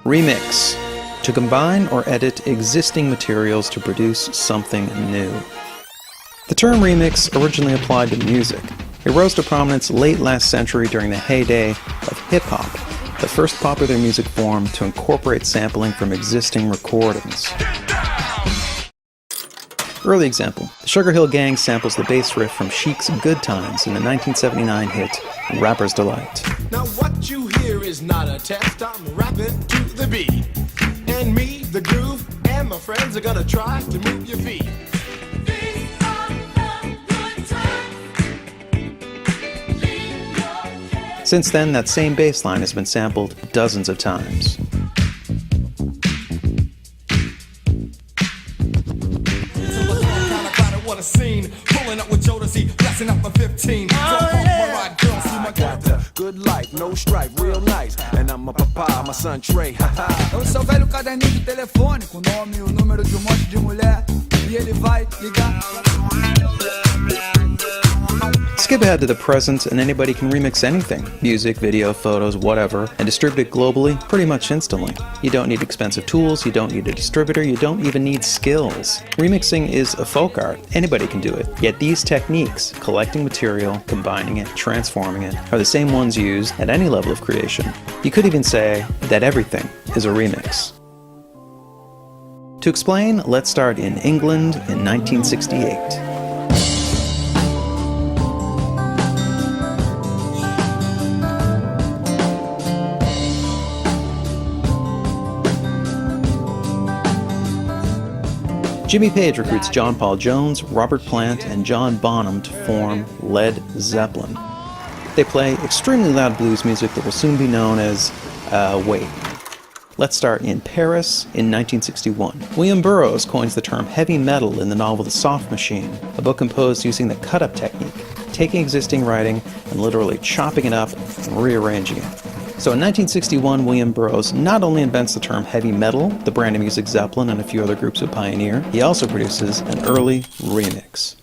Remix. To combine or edit existing materials to produce something new. The term remix originally applied to music. It rose to prominence late last century during the heyday of hip-hop, the first popular music form to incorporate sampling from existing recordings. Early example, the Sugar Hill Gang samples the bass riff from Chic's Good Times in the 1979 hit Rapper's Delight. Now what you hear is not a test, I'm rapping to the beat. And me, the groove, and my friends are gonna try to move your feet. Since then, that same bass line has been sampled dozens of times. Pulling up with Jodeci, blasting up my 15. I got the good life, no stripe, real nice. And I'm a papa, my son Trey. Eu sou velho caderninho de telefone, com o nome e o número de monte de mulher. E ele vai ligar. Skip ahead to the present and anybody can remix anything, music, video, photos, whatever, and distribute it globally pretty much instantly. You don't need expensive tools, you don't need a distributor, you don't even need skills. Remixing is a folk art, anybody can do it. Yet these techniques, collecting material, combining it, transforming it, are the same ones used at any level of creation. You could even say that everything is a remix. To explain, let's start in England in 1968. Jimmy Page recruits John Paul Jones, Robert Plant, and John Bonham to form Led Zeppelin. They play extremely loud blues music that will soon be known as, wait. Let's start in Paris in 1961. William Burroughs coins the term heavy metal in the novel The Soft Machine, a book composed using the cut-up technique, taking existing writing and literally chopping it up and rearranging it. So in 1961, William Burroughs not only invents the term heavy metal, the brand of music Zeppelin and a few other groups would pioneer, he also produces an early remix.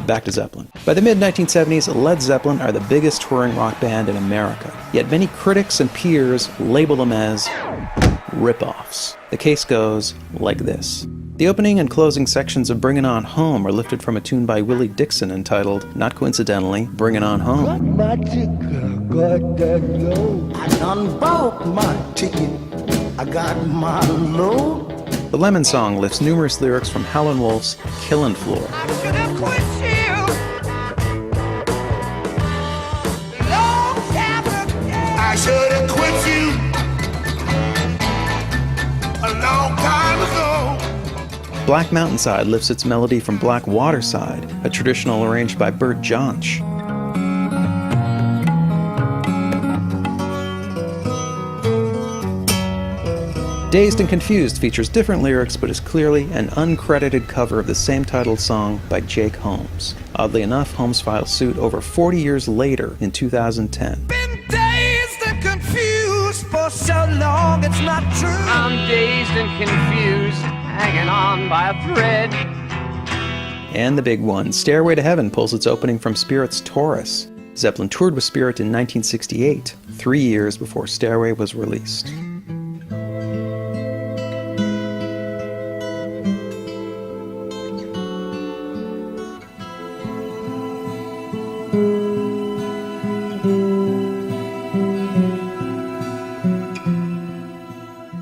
Back to Zeppelin. By the mid-1970s, Led Zeppelin are the biggest touring rock band in America, yet many critics and peers label them as rip-offs. The case goes like this. The opening and closing sections of Bringin' On Home are lifted from a tune by Willie Dixon entitled, not coincidentally, Bringin' On Home. I done bought my ticket, I got my load. The Lemon Song lifts numerous lyrics from Howlin' Wolf's Killin' Floor. I should have quit you. I should have quit you a long time ago. Black Mountainside lifts its melody from Black Waterside, a traditional arranged by Bert Jansch. Dazed and Confused features different lyrics but is clearly an uncredited cover of the same titled song by Jake Holmes. Oddly enough, Holmes filed suit over 40 years later in 2010. Been dazed and confused for so long, it's not true. I'm dazed and confused, hanging on by a thread. And the big one, Stairway to Heaven pulls its opening from Spirit's Taurus. Zeppelin toured with Spirit in 1968, 3 years before Stairway was released.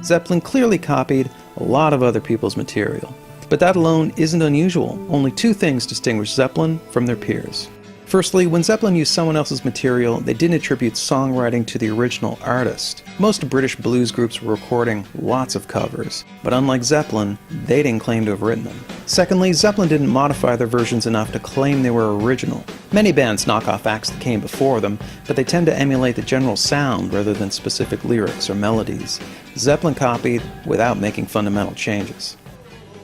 Zeppelin clearly copied a lot of other people's material. But that alone isn't unusual. Only two things distinguish Zeppelin from their peers. Firstly, when Zeppelin used someone else's material, they didn't attribute songwriting to the original artist. Most British blues groups were recording lots of covers, but unlike Zeppelin, they didn't claim to have written them. Secondly, Zeppelin didn't modify their versions enough to claim they were original. Many bands knock off acts that came before them, but they tend to emulate the general sound rather than specific lyrics or melodies. Zeppelin copied without making fundamental changes.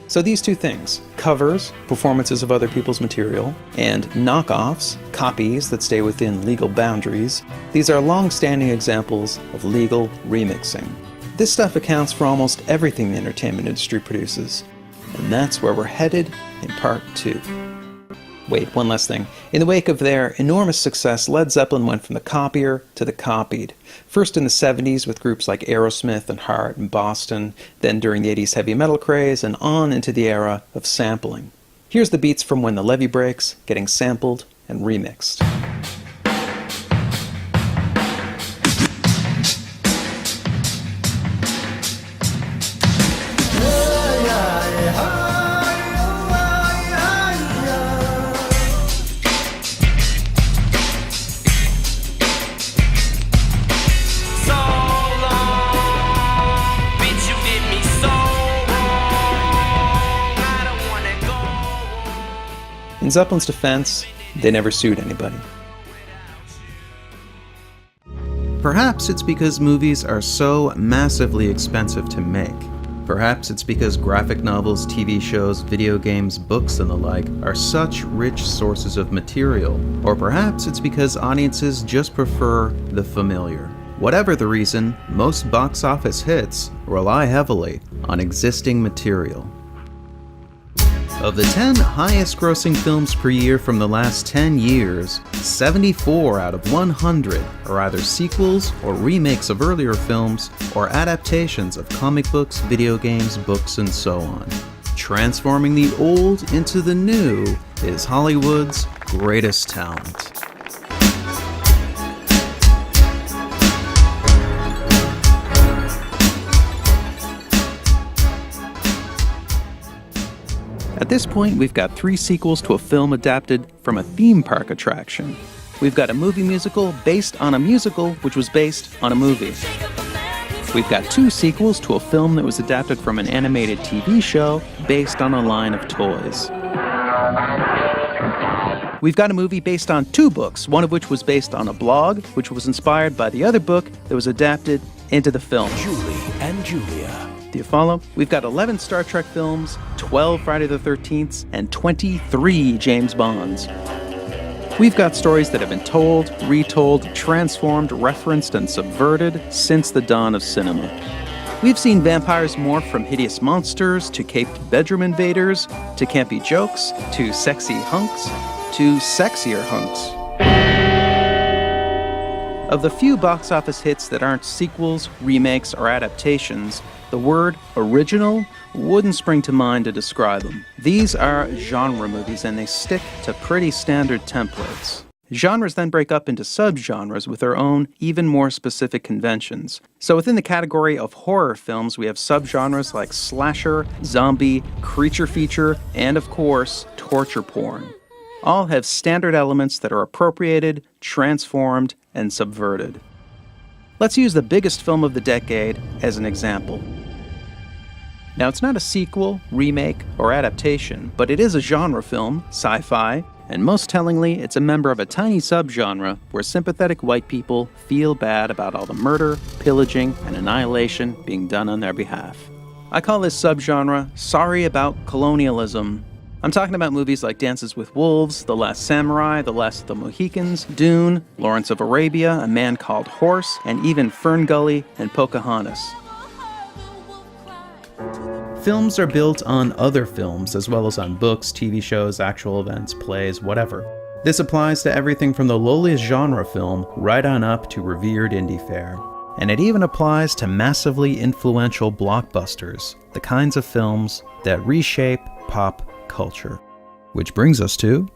So these two things, covers, performances of other people's material, and knockoffs, copies that stay within legal boundaries, these are long-standing examples of legal remixing. This stuff accounts for almost everything the entertainment industry produces, and that's where we're headed in part 2. Wait, one last thing. In the wake of their enormous success, Led Zeppelin went from the copier to the copied. First in the 70s with groups like Aerosmith and Heart and Boston, then during the 80s heavy metal craze, and on into the era of sampling. Here's the beats from When the Levee Breaks, getting sampled and remixed. In Zeppelin's defense, they never sued anybody. Perhaps it's because movies are so massively expensive to make. Perhaps it's because graphic novels, TV shows, video games, books, and the like are such rich sources of material. Or perhaps it's because audiences just prefer the familiar. Whatever the reason, most box office hits rely heavily on existing material. Of the 10 highest grossing films per year from the last 10 years, 74 out of 100 are either sequels or remakes of earlier films or adaptations of comic books, video games, books, and so on. Transforming the old into the new is Hollywood's greatest talent. At this point, we've got 3 sequels to a film adapted from a theme park attraction. We've got a movie musical based on a musical which was based on a movie. We've got 2 sequels to a film that was adapted from an animated TV show based on a line of toys. We've got a movie based on 2 books, one of which was based on a blog, which was inspired by the other book that was adapted into the film. Julie and Julia. Do you follow? We've got 11 Star Trek films, 12 Friday the 13th, and 23 James Bonds. We've got stories that have been told, retold, transformed, referenced, and subverted since the dawn of cinema. We've seen vampires morph from hideous monsters to caped bedroom invaders, to campy jokes, to sexy hunks, to sexier hunks. Of the few box office hits that aren't sequels, remakes, or adaptations, the word original wouldn't spring to mind to describe them. These are genre movies, and they stick to pretty standard templates. Genres then break up into subgenres with their own, even more specific conventions. So within the category of horror films, we have subgenres like slasher, zombie, creature feature, and of course, torture porn. All have standard elements that are appropriated, transformed, and subverted. Let's use the biggest film of the decade as an example. Now, it's not a sequel, remake, or adaptation, but it is a genre film, sci-fi, and most tellingly, it's a member of a tiny subgenre where sympathetic white people feel bad about all the murder, pillaging, and annihilation being done on their behalf. I call this subgenre Sorry About Colonialism. I'm talking about movies like Dances with Wolves, The Last Samurai, The Last of the Mohicans, Dune, Lawrence of Arabia, A Man Called Horse, and even Ferngully and Pocahontas. Films are built on other films, as well as on books, TV shows, actual events, plays, whatever. This applies to everything from the lowliest genre film right on up to revered indie fare. And it even applies to massively influential blockbusters, the kinds of films that reshape pop culture. Which brings us to...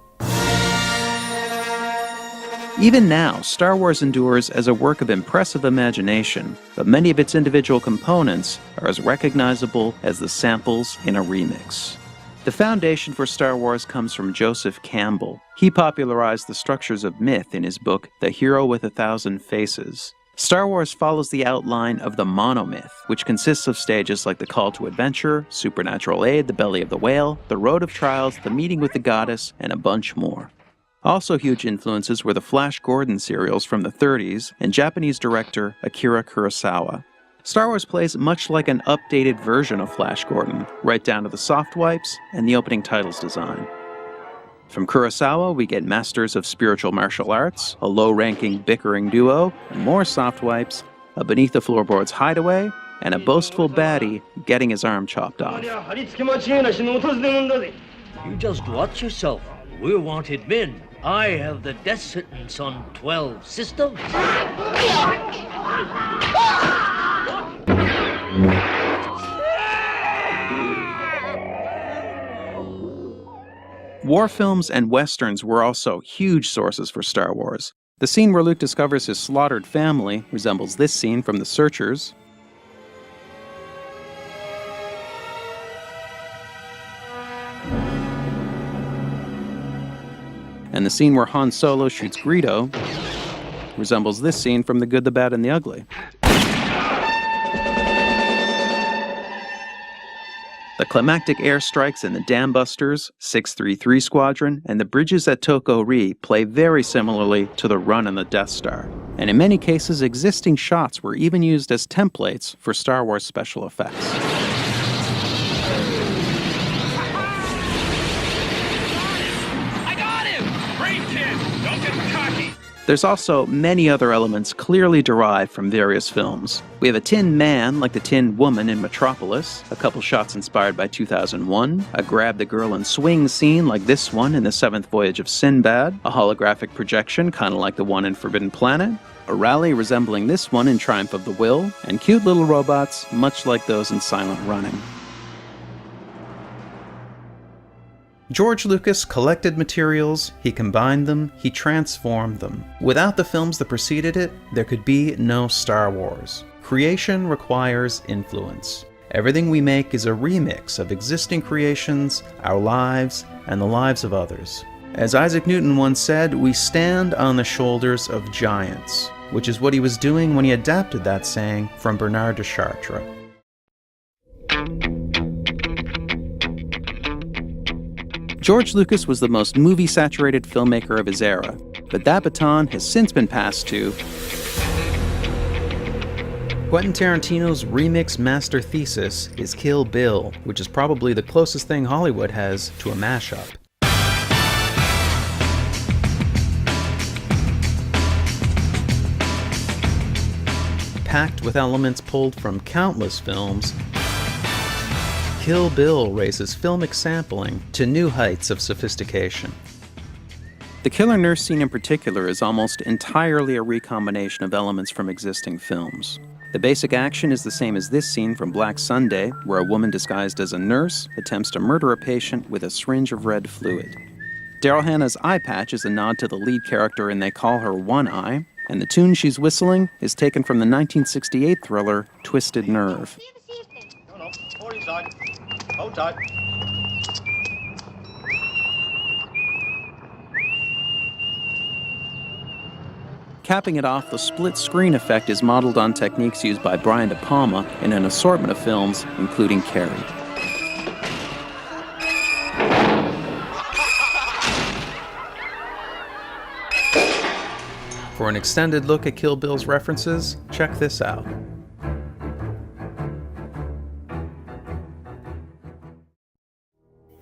Even now, Star Wars endures as a work of impressive imagination, but many of its individual components are as recognizable as the samples in a remix. The foundation for Star Wars comes from Joseph Campbell. He popularized the structures of myth in his book, The Hero with a Thousand Faces. Star Wars follows the outline of the monomyth, which consists of stages like the Call to Adventure, Supernatural Aid, the Belly of the Whale, the Road of Trials, the Meeting with the Goddess, and a bunch more. Also huge influences were the Flash Gordon serials from the 30s and Japanese director Akira Kurosawa. Star Wars plays much like an updated version of Flash Gordon, right down to the soft wipes and the opening titles design. From Kurosawa, we get masters of spiritual martial arts, a low-ranking bickering duo, more soft wipes, a beneath the floorboards hideaway, and a boastful baddie getting his arm chopped off. You just watch yourself. We're wanted men. I have the death sentence on 12 systems. War films and westerns were also huge sources for Star Wars. The scene where Luke discovers his slaughtered family resembles this scene from The Searchers. And the scene where Han Solo shoots Greedo resembles this scene from The Good, the Bad, and the Ugly. The climactic airstrikes in the Dam Busters, 633 Squadron, and the bridges at Toko-Ri play very similarly to the run on the Death Star. And in many cases, existing shots were even used as templates for Star Wars special effects. I got him! Brave kid! Don't get cocky! There's also many other elements clearly derived from various films. We have a tin man like the Tin Woman in Metropolis, a couple shots inspired by 2001, a grab the girl and swing scene like this one in The Seventh Voyage of Sinbad, a holographic projection kind of like the one in Forbidden Planet, a rally resembling this one in Triumph of the Will, and cute little robots much like those in Silent Running. George Lucas collected materials, he combined them, he transformed them. Without the films that preceded it, there could be no Star Wars. Creation requires influence. Everything we make is a remix of existing creations, our lives, and the lives of others. As Isaac Newton once said, we stand on the shoulders of giants, which is what he was doing when he adapted that saying from Bernard de Chartres. George Lucas was the most movie-saturated filmmaker of his era, but that baton has since been passed to Quentin Tarantino's remix master thesis is Kill Bill, which is probably the closest thing Hollywood has to a mashup. Packed with elements pulled from countless films, Kill Bill raises filmic sampling to new heights of sophistication. The killer nurse scene in particular is almost entirely a recombination of elements from existing films. The basic action is the same as this scene from Black Sunday, where a woman disguised as a nurse attempts to murder a patient with a syringe of red fluid. Daryl Hannah's eye patch is a nod to the lead character in They Call Her One Eye, and the tune she's whistling is taken from the 1968 thriller Twisted Nerve. No, hold inside. Hold tight. Capping it off, the split screen effect is modeled on techniques used by Brian De Palma in an assortment of films, including Carrie. For an extended look at Kill Bill's references, check this out.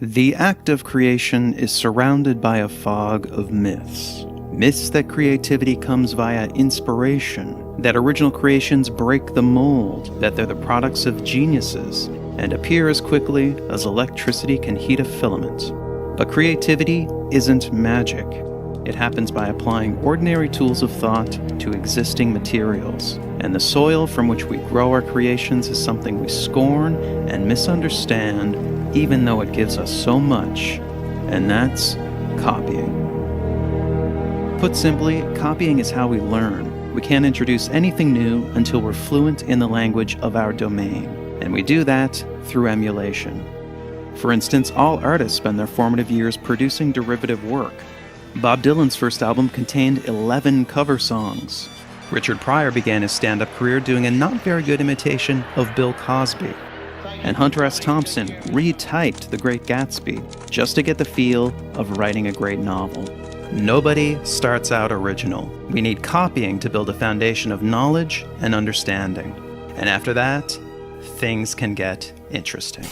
The act of creation is surrounded by a fog of myths. Myths that creativity comes via inspiration, that original creations break the mold, that they're the products of geniuses, and appear as quickly as electricity can heat a filament. But creativity isn't magic. It happens by applying ordinary tools of thought to existing materials. And the soil from which we grow our creations is something we scorn and misunderstand, even though it gives us so much, and that's copying. Put simply, copying is how we learn. We can't introduce anything new until we're fluent in the language of our domain, and we do that through emulation. For instance, all artists spend their formative years producing derivative work. Bob Dylan's first album contained 11 cover songs. Richard Pryor began his stand-up career doing a not very good imitation of Bill Cosby. And Hunter S. Thompson retyped The Great Gatsby just to get the feel of writing a great novel. Nobody starts out original. We need copying to build a foundation of knowledge and understanding. And after that, things can get interesting.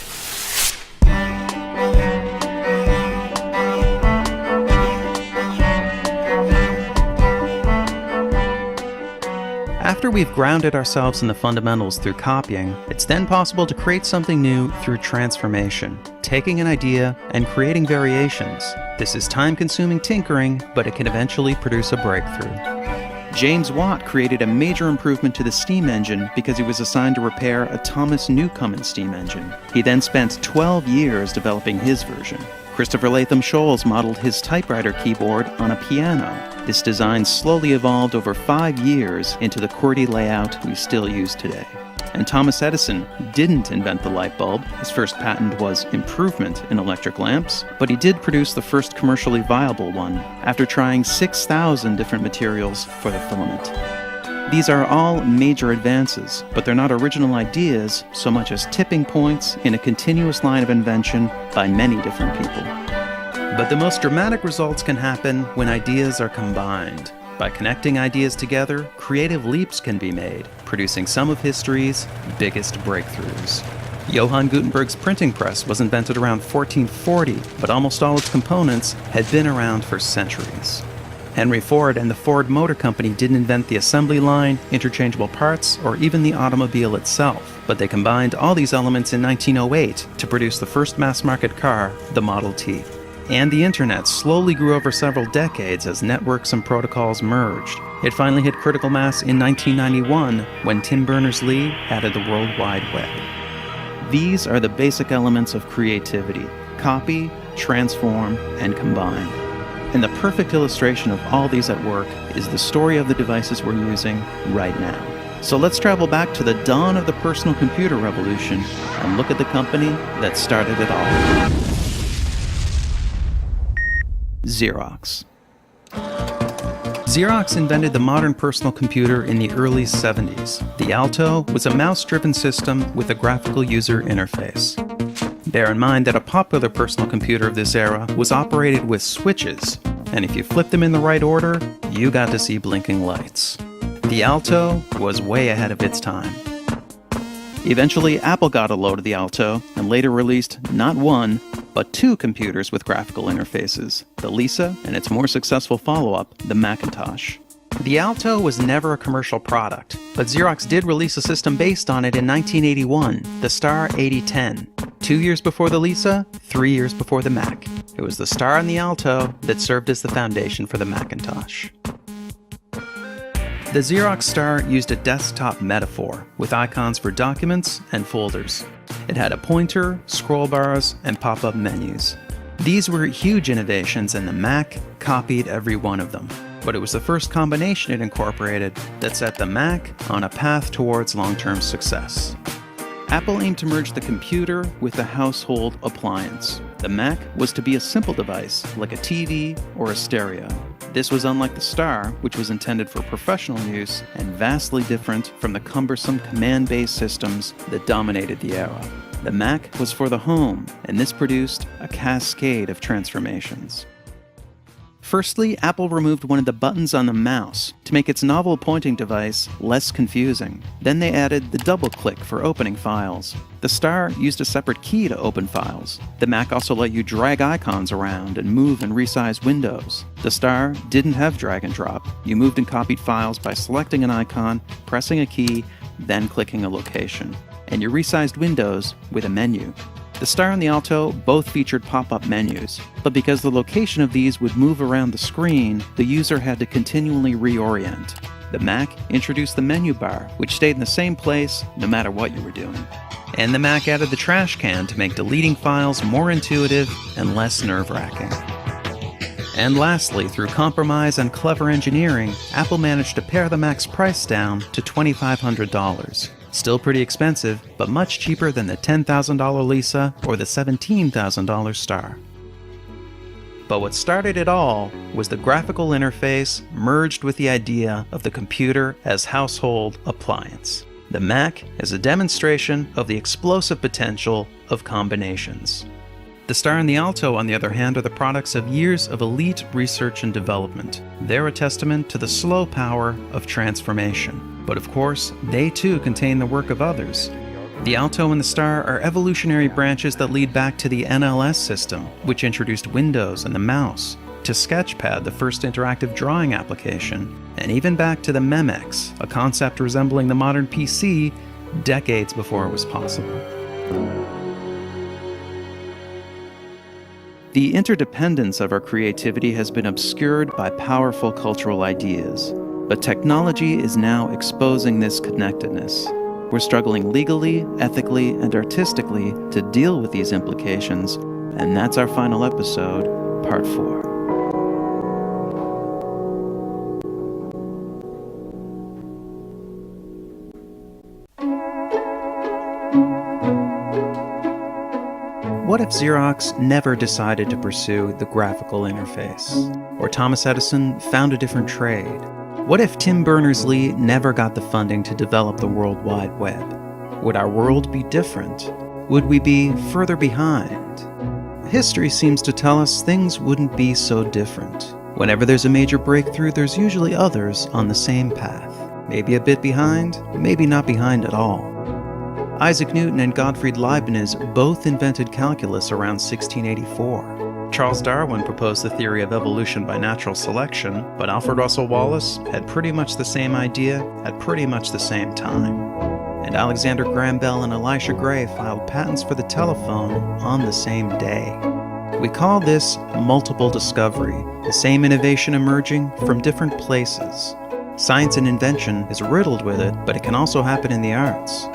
After we've grounded ourselves in the fundamentals through copying, it's then possible to create something new through transformation, taking an idea and creating variations. This is time-consuming tinkering, but it can eventually produce a breakthrough. James Watt created a major improvement to the steam engine because he was assigned to repair a Thomas Newcomen steam engine. He then spent 12 years developing his version. Christopher Latham Scholes modeled his typewriter keyboard on a piano. This design slowly evolved over 5 years into the QWERTY layout we still use today. And Thomas Edison didn't invent the light bulb. His first patent was improvement in electric lamps, but he did produce the first commercially viable one after trying 6,000 different materials for the filament. These are all major advances, but they're not original ideas so much as tipping points in a continuous line of invention by many different people. But the most dramatic results can happen when ideas are combined. By connecting ideas together, creative leaps can be made, producing some of history's biggest breakthroughs. Johann Gutenberg's printing press was invented around 1440, but almost all its components had been around for centuries. Henry Ford and the Ford Motor Company didn't invent the assembly line, interchangeable parts, or even the automobile itself, but they combined all these elements in 1908 to produce the first mass-market car, the Model T. And the internet slowly grew over several decades as networks and protocols merged. It finally hit critical mass in 1991 when Tim Berners-Lee added the World Wide Web. These are the basic elements of creativity: copy, transform, and combine. And the perfect illustration of all these at work is the story of the devices we're using right now. So let's travel back to the dawn of the personal computer revolution and look at the company that started it all. Xerox. Xerox invented the modern personal computer in the early 70s. The Alto was a mouse-driven system with a graphical user interface. Bear in mind that a popular personal computer of this era was operated with switches, and if you flipped them in the right order, you got to see blinking lights. The Alto was way ahead of its time. Eventually, Apple got a load of the Alto and later released not one, but 2 computers with graphical interfaces, the Lisa and its more successful follow-up, the Macintosh. The Alto was never a commercial product, but Xerox did release a system based on it in 1981, the Star 8010. 2 years before the Lisa, 3 years before the Mac. It was the Star and the Alto that served as the foundation for the Macintosh. The Xerox Star used a desktop metaphor with icons for documents and folders. It had a pointer, scroll bars, and pop-up menus. These were huge innovations, and the Mac copied every one of them. But it was the first combination it incorporated that set the Mac on a path towards long-term success. Apple aimed to merge the computer with the household appliance. The Mac was to be a simple device, like a TV or a stereo. This was unlike the Star, which was intended for professional use and vastly different from the cumbersome command-based systems that dominated the era. The Mac was for the home, and this produced a cascade of transformations. Firstly, Apple removed one of the buttons on the mouse to make its novel pointing device less confusing. Then they added the double click for opening files. The Star used a separate key to open files. The Mac also let you drag icons around and move and resize windows. The Star didn't have drag and drop. You moved and copied files by selecting an icon, pressing a key, then clicking a location. And you resized windows with a menu. The Star and the Alto both featured pop-up menus, but because the location of these would move around the screen, the user had to continually reorient. The Mac introduced the menu bar, which stayed in the same place no matter what you were doing. And the Mac added the trash can to make deleting files more intuitive and less nerve-wracking. And lastly, through compromise and clever engineering, Apple managed to pare the Mac's price down to $2,500. Still pretty expensive, but much cheaper than the $10,000 Lisa or the $17,000 Star. But what started it all was the graphical interface merged with the idea of the computer as household appliance. The Mac is a demonstration of the explosive potential of combinations. The Star and the Alto, on the other hand, are the products of years of elite research and development. They're a testament to the slow power of transformation. But of course, they too contain the work of others. The Alto and the Star are evolutionary branches that lead back to the NLS system, which introduced Windows and the mouse, to to Sketchpad, the first interactive drawing application, and even back to the Memex, a concept resembling the modern PC decades before it was possible. The interdependence of our creativity has been obscured by powerful cultural ideas, but technology is now exposing this connectedness. We're struggling legally, ethically, and artistically to deal with these implications, and that's our final episode, Part 4. What if Xerox never decided to pursue the graphical interface? Or Thomas Edison found a different trade? What if Tim Berners-Lee never got the funding to develop the World Wide Web? Would our world be different? Would we be further behind? History seems to tell us things wouldn't be so different. Whenever there's a major breakthrough, there's usually others on the same path. Maybe a bit behind, maybe not behind at all. Isaac Newton and Gottfried Leibniz both invented calculus around 1684. Charles Darwin proposed the theory of evolution by natural selection, but Alfred Russel Wallace had pretty much the same idea at pretty much the same time. And Alexander Graham Bell and Elisha Gray filed patents for the telephone on the same day. We call this multiple discovery, the same innovation emerging from different places. Science and invention is riddled with it, but it can also happen in the arts.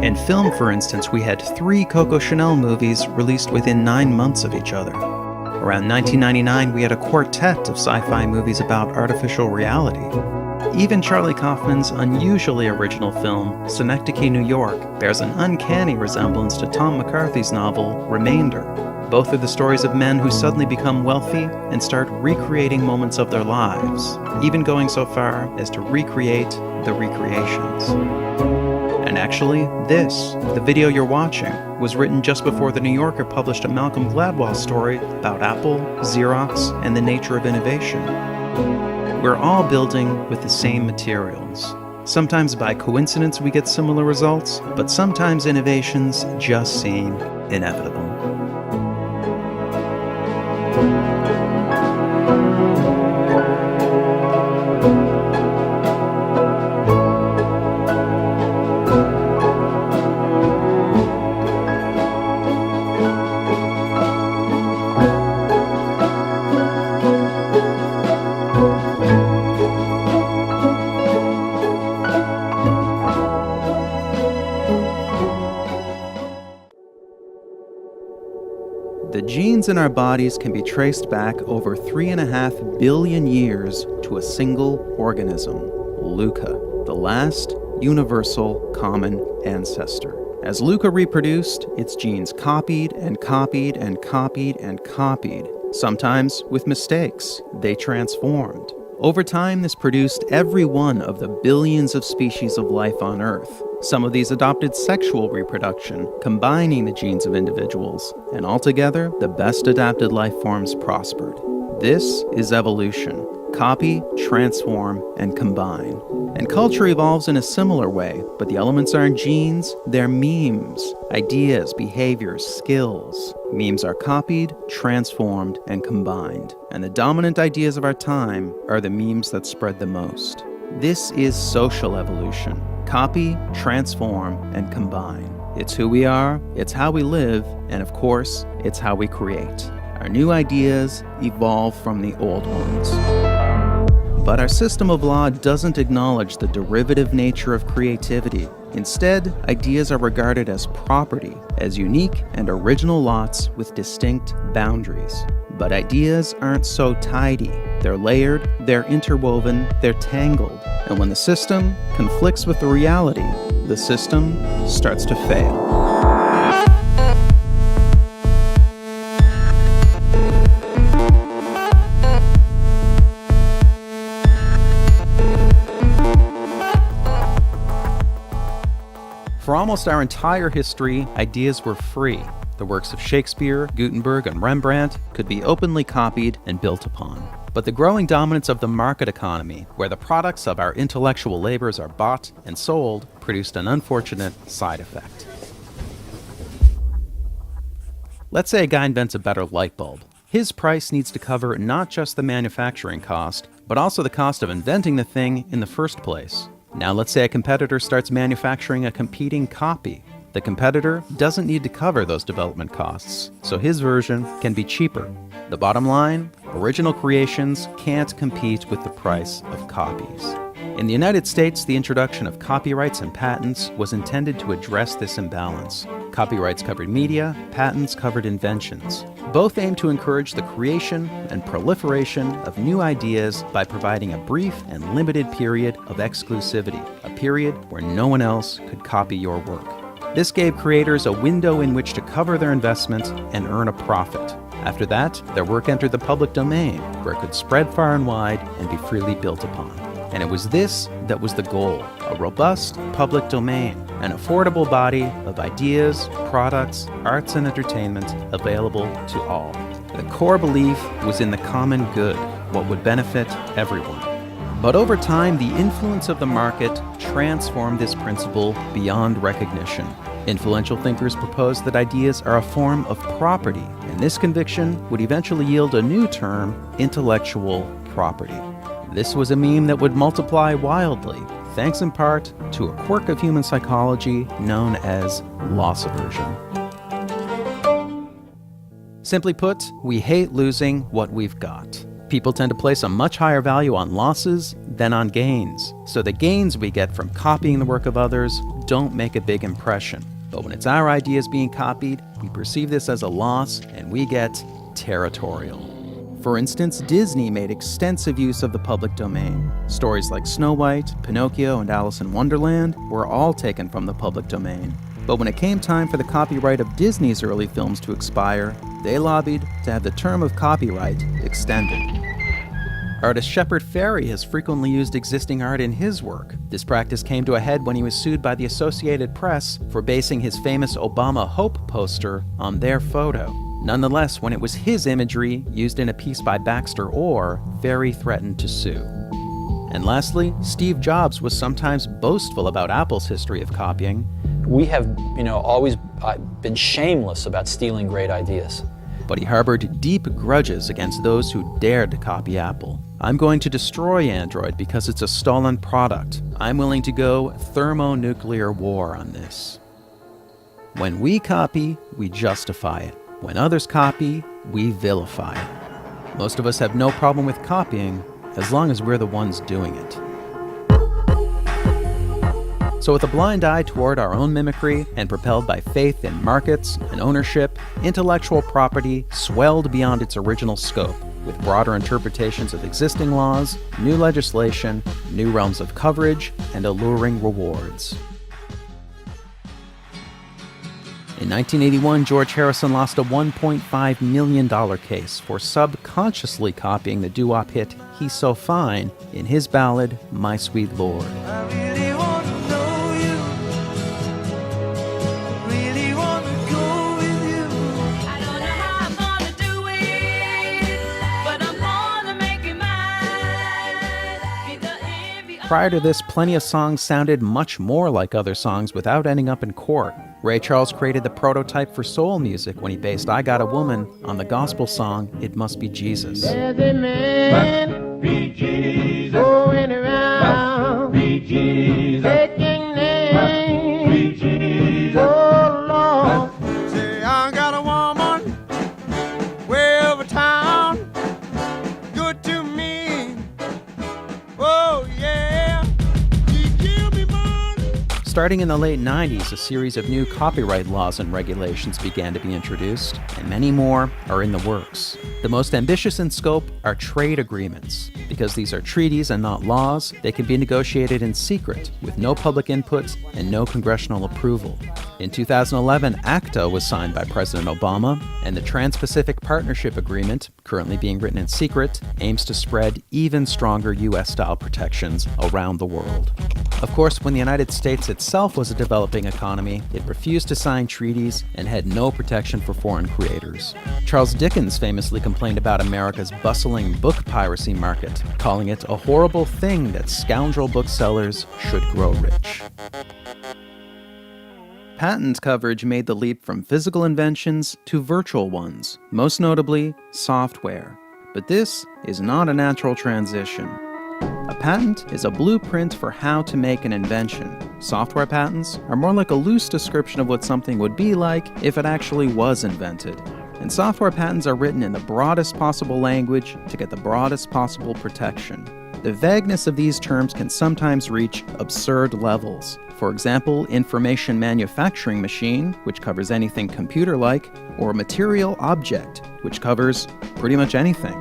In film, for instance, we had 3 Coco Chanel movies released within 9 months of each other. Around 1999, we had a quartet of sci-fi movies about artificial reality. Even Charlie Kaufman's unusually original film, Synecdoche, New York, bears an uncanny resemblance to Tom McCarthy's novel, Remainder. Both are the stories of men who suddenly become wealthy and start recreating moments of their lives, even going so far as to recreate the recreations. And actually, the video you're watching, was written just before The New Yorker published a Malcolm Gladwell story about Apple, Xerox, and the nature of innovation. We're all building with the same materials. Sometimes by coincidence we get similar results, but sometimes innovations just seem inevitable. The genes in our bodies can be traced back over 3.5 billion years to a single organism, Luca, the last universal common ancestor. As Luca reproduced, its genes copied and copied and copied and copied. Sometimes with mistakes, they transformed. Over time, this produced every one of the billions of species of life on Earth. Some of these adopted sexual reproduction, combining the genes of individuals, and altogether, the best adapted life forms prospered. This is evolution. Copy, transform, and combine. And culture evolves in a similar way, but the elements aren't genes, they're memes, ideas, behaviors, skills. Memes are copied, transformed, and combined. And the dominant ideas of our time are the memes that spread the most. This is social evolution. Copy, transform, and combine. It's who we are, it's how we live, and of course, it's how we create. Our new ideas evolve from the old ones. But our system of law doesn't acknowledge the derivative nature of creativity. Instead, ideas are regarded as property, as unique and original lots with distinct boundaries. But ideas aren't so tidy. They're layered, they're interwoven, they're tangled. And when the system conflicts with the reality, the system starts to fail. For almost our entire history, ideas were free. The works of Shakespeare, Gutenberg, and Rembrandt could be openly copied and built upon. But the growing dominance of the market economy, where the products of our intellectual labors are bought and sold, produced an unfortunate side effect. Let's say a guy invents a better light bulb. His price needs to cover not just the manufacturing cost, but also the cost of inventing the thing in the first place. Now let's say a competitor starts manufacturing a competing copy. The competitor doesn't need to cover those development costs, so his version can be cheaper. The bottom line, original creations can't compete with the price of copies. In the United States, the introduction of copyrights and patents was intended to address this imbalance. Copyrights covered media, patents covered inventions. Both aim to encourage the creation and proliferation of new ideas by providing a brief and limited period of exclusivity, a period where no one else could copy your work. This gave creators a window in which to cover their investment and earn a profit. After that, their work entered the public domain, where it could spread far and wide and be freely built upon. And it was this that was the goal, a robust public domain, an affordable body of ideas, products, arts, and entertainment available to all. The core belief was in the common good, what would benefit everyone. But over time, the influence of the market transformed this principle beyond recognition. Influential thinkers proposed that ideas are a form of property, and this conviction would eventually yield a new term, intellectual property. This was a meme that would multiply wildly, thanks in part to a quirk of human psychology known as loss aversion. Simply put, we hate losing what we've got. People tend to place a much higher value on losses than on gains, so the gains we get from copying the work of others don't make a big impression. But when it's our ideas being copied, we perceive this as a loss and we get territorial. For instance, Disney made extensive use of the public domain. Stories like Snow White, Pinocchio, and Alice in Wonderland were all taken from the public domain. But when it came time for the copyright of Disney's early films to expire, they lobbied to have the term of copyright extended. Artist Shepard Fairey has frequently used existing art in his work. This practice came to a head when he was sued by the Associated Press for basing his famous Obama Hope poster on their photo. Nonetheless, when it was his imagery used in a piece by Baxter Orr, Fairey threatened to sue. And lastly, Steve Jobs was sometimes boastful about Apple's history of copying. We have, always been shameless about stealing great ideas. But he harbored deep grudges against those who dared to copy Apple. I'm going to destroy Android because it's a stolen product. I'm willing to go thermonuclear war on this. When we copy, we justify it. When others copy, we vilify it. Most of us have no problem with copying, as long as we're the ones doing it. So with a blind eye toward our own mimicry and propelled by faith in markets and ownership, intellectual property swelled beyond its original scope, with broader interpretations of existing laws, new legislation, new realms of coverage, and alluring rewards. In 1981, George Harrison lost a $1.5 million case for subconsciously copying the doo-wop hit He's So Fine in his ballad, My Sweet Lord. Prior to this, plenty of songs sounded much more like other songs without ending up in court. Ray Charles created the prototype for soul music when he based I Got a Woman on the gospel song It Must Be Jesus. There's a man be Jesus, going around be Jesus, taking names be Jesus, oh Lord. Say I got a woman way over town, good to me, oh yeah. Starting in the late 90s, a series of new copyright laws and regulations began to be introduced, and many more are in the works. The most ambitious in scope are trade agreements. Because these are treaties and not laws, they can be negotiated in secret, with no public input and no congressional approval. In 2011, ACTA was signed by President Obama, and the Trans-Pacific Partnership Agreement, currently being written in secret, aims to spread even stronger U.S.-style protections around the world. Of course, when the United States itself was a developing economy, it refused to sign treaties and had no protection for foreign creators. Charles Dickens famously complained about America's bustling book piracy market, calling it a horrible thing that scoundrel booksellers should grow rich. Patent coverage made the leap from physical inventions to virtual ones, most notably software. But this is not a natural transition. A patent is a blueprint for how to make an invention. Software patents are more like a loose description of what something would be like if it actually was invented. And software patents are written in the broadest possible language to get the broadest possible protection. The vagueness of these terms can sometimes reach absurd levels. For example, information manufacturing machine, which covers anything computer-like, or material object, which covers pretty much anything.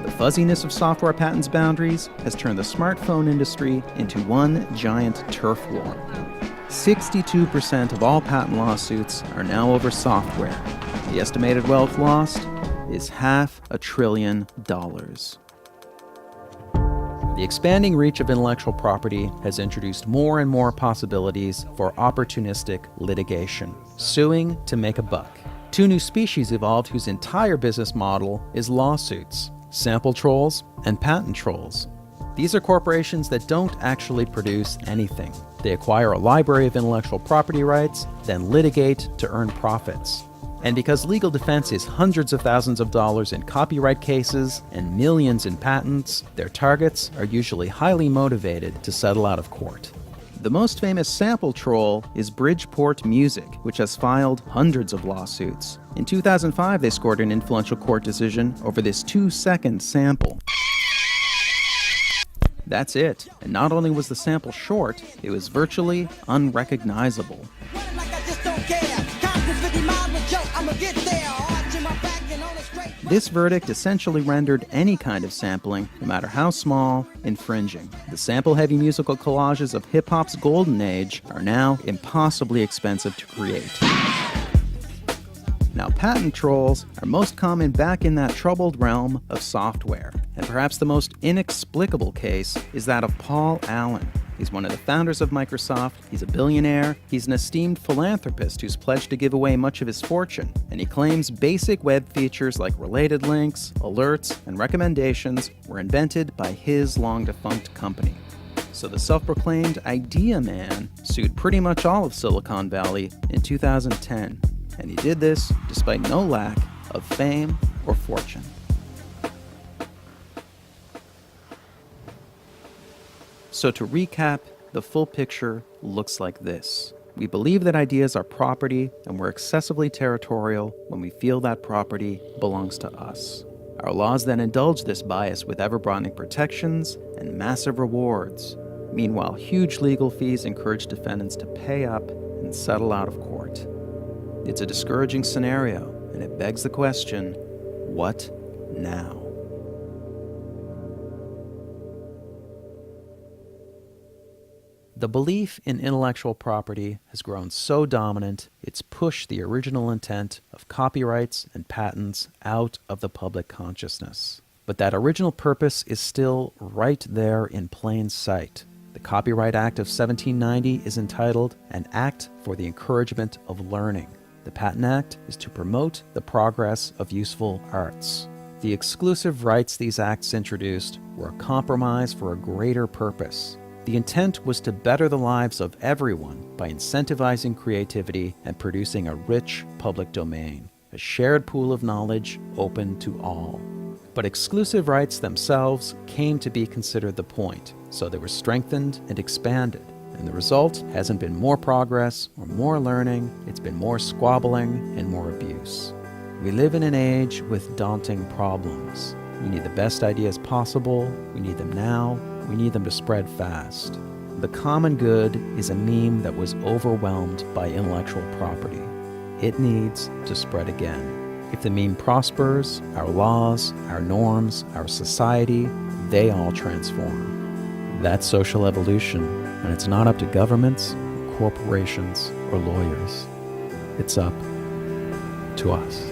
The fuzziness of software patents boundaries has turned the smartphone industry into one giant turf war. 62% of all patent lawsuits are now over software. The estimated wealth lost is $500 billion. The expanding reach of intellectual property has introduced more and more possibilities for opportunistic litigation, suing to make a buck. Two new species evolved whose entire business model is lawsuits: sample trolls and patent trolls. These are corporations that don't actually produce anything. They acquire a library of intellectual property rights, then litigate to earn profits. And because legal defense is hundreds of thousands of dollars in copyright cases and millions in patents, their targets are usually highly motivated to settle out of court. The most famous sample troll is Bridgeport Music, which has filed hundreds of lawsuits. In 2005, they scored an influential court decision over this 2-second sample. That's it. And not only was the sample short, it was virtually unrecognizable. This verdict essentially rendered any kind of sampling, no matter how small, infringing. The sample-heavy musical collages of hip-hop's golden age are now impossibly expensive to create. Now, patent trolls are most common back in that troubled realm of software. And perhaps the most inexplicable case is that of Paul Allen. He's one of the founders of Microsoft, he's a billionaire, he's an esteemed philanthropist who's pledged to give away much of his fortune, and he claims basic web features like related links, alerts, and recommendations were invented by his long-defunct company. So the self-proclaimed idea man sued pretty much all of Silicon Valley in 2010, and he did this despite no lack of fame or fortune. So to recap, the full picture looks like this. We believe that ideas are property, and we're excessively territorial when we feel that property belongs to us. Our laws then indulge this bias with ever-broadening protections and massive rewards. Meanwhile, huge legal fees encourage defendants to pay up and settle out of court. It's a discouraging scenario, and it begs the question, what now? The belief in intellectual property has grown so dominant, it's pushed the original intent of copyrights and patents out of the public consciousness. But that original purpose is still right there in plain sight. The Copyright Act of 1790 is entitled An Act for the Encouragement of Learning. The Patent Act is to promote the progress of useful arts. The exclusive rights these acts introduced were a compromise for a greater purpose. The intent was to better the lives of everyone by incentivizing creativity and producing a rich public domain, a shared pool of knowledge open to all. But exclusive rights themselves came to be considered the point, so they were strengthened and expanded. And the result hasn't been more progress or more learning, it's been more squabbling and more abuse. We live in an age with daunting problems. We need the best ideas possible, we need them now, we need them to spread fast. The common good is a meme that was overwhelmed by intellectual property. It needs to spread again. If the meme prospers, our laws, our norms, our society, they all transform. That's social evolution, and it's not up to governments, corporations, or lawyers. It's up to us.